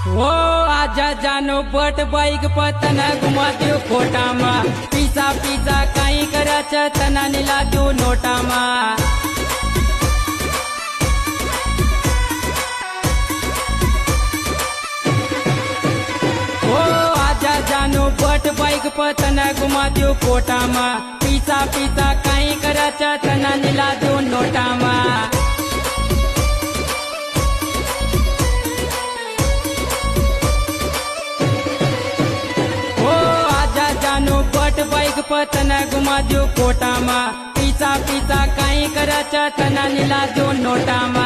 ओ आजा जानो but bike Patna घुमा दो खोटामा पीसा पीसा काई कराच तना नीला दो नोटामा ओ आजा जानो बट बाईक पतना घुमा दो खोटामा पीसा पीसा काई कराच तना नीला दो नोटामा बट बाईक पतना घुमा दो कोटामा पीसा पीसा काई कराच तना नीला दो नोटामा।